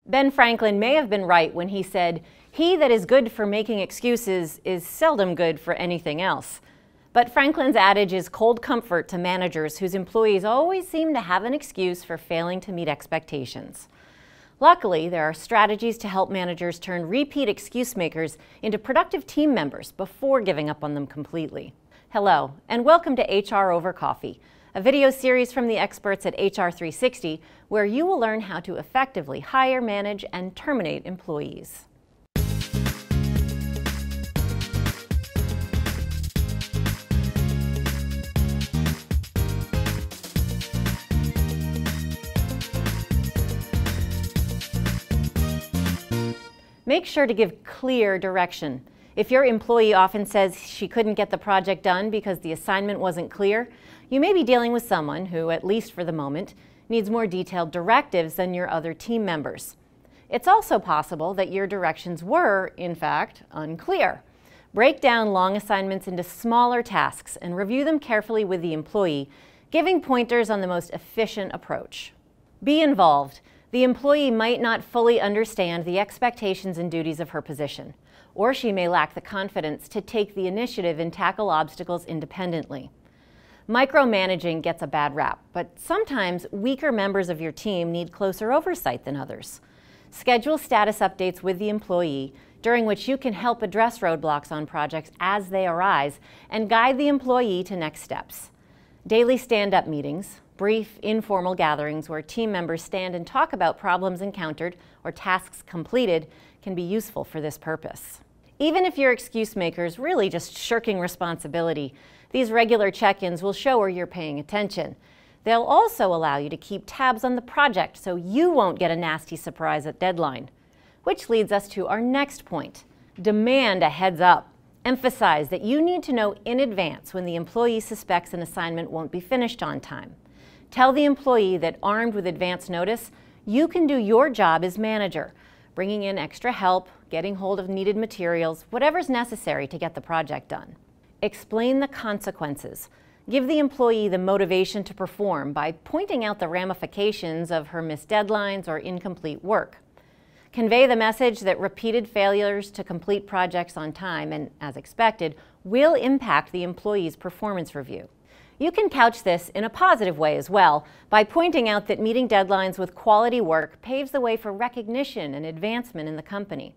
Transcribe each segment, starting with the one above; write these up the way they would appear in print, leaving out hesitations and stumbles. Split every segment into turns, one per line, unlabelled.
Ben Franklin may have been right when he said, "He that is good for making excuses is seldom good for anything else." But Franklin's adage is cold comfort to managers whose employees always seem to have an excuse for failing to meet expectations. Luckily, there are strategies to help managers turn repeat excuse makers into productive team members before giving up on them completely. Hello, and welcome to HR Over Coffee, a video series from the experts at HR 360, where you will learn how to effectively hire, manage, and terminate employees. Make sure to give clear direction. If your employee often says she couldn't get the project done because the assignment wasn't clear, you may be dealing with someone who, at least for the moment, needs more detailed directives than your other team members. It's also possible that your directions were, in fact, unclear. Break down long assignments into smaller tasks and review them carefully with the employee, giving pointers on the most efficient approach. Be involved. The employee might not fully understand the expectations and duties of her position, or she may lack the confidence to take the initiative and tackle obstacles independently. Micromanaging gets a bad rap, but sometimes weaker members of your team need closer oversight than others. Schedule status updates with the employee, during which you can help address roadblocks on projects as they arise and guide the employee to next steps. Daily stand-up meetings, brief, informal gatherings where team members stand and talk about problems encountered or tasks completed can be useful for this purpose. Even if your excuse maker is really just shirking responsibility, these regular check-ins will show where you're paying attention. They'll also allow you to keep tabs on the project so you won't get a nasty surprise at deadline. Which leads us to our next point. Demand a heads up. Emphasize that you need to know in advance when the employee suspects an assignment won't be finished on time. Tell the employee that armed with advance notice, you can do your job as manager, bringing in extra help, getting hold of needed materials, whatever's necessary to get the project done. Explain the consequences. Give the employee the motivation to perform by pointing out the ramifications of her missed deadlines or incomplete work. Convey the message that repeated failures to complete projects on time and, as expected, will impact the employee's performance review. You can couch this in a positive way as well by pointing out that meeting deadlines with quality work paves the way for recognition and advancement in the company.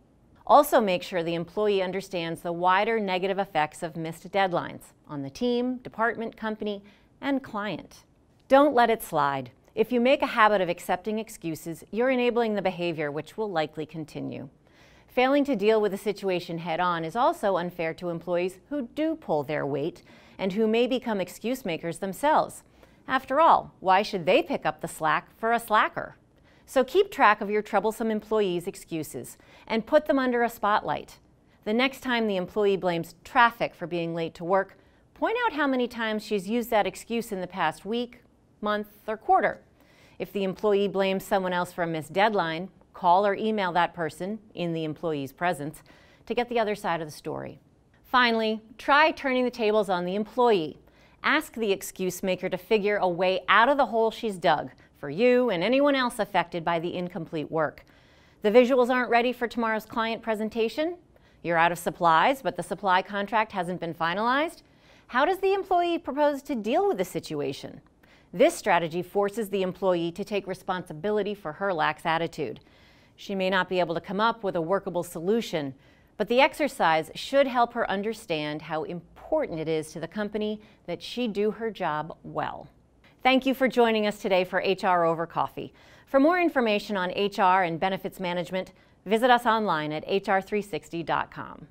Also make sure the employee understands the wider negative effects of missed deadlines on the team, department, company, and client. Don't let it slide. If you make a habit of accepting excuses, you're enabling the behavior which will likely continue. Failing to deal with the situation head-on is also unfair to employees who do pull their weight and who may become excuse makers themselves. After all, why should they pick up the slack for a slacker? So keep track of your troublesome employees' excuses and put them under a spotlight. The next time the employee blames traffic for being late to work, point out how many times she's used that excuse in the past week, month, or quarter. If the employee blames someone else for a missed deadline, call or email that person, in the employee's presence, to get the other side of the story. Finally, try turning the tables on the employee. Ask the excuse maker to figure a way out of the hole she's dug for you and anyone else affected by the incomplete work. The visuals aren't ready for tomorrow's client presentation? You're out of supplies, but the supply contract hasn't been finalized? How does the employee propose to deal with the situation? This strategy forces the employee to take responsibility for her lax attitude. She may not be able to come up with a workable solution, but the exercise should help her understand how important it is to the company that she do her job well. Thank you for joining us today for HR Over Coffee. For more information on HR and benefits management, visit us online at hr360.com.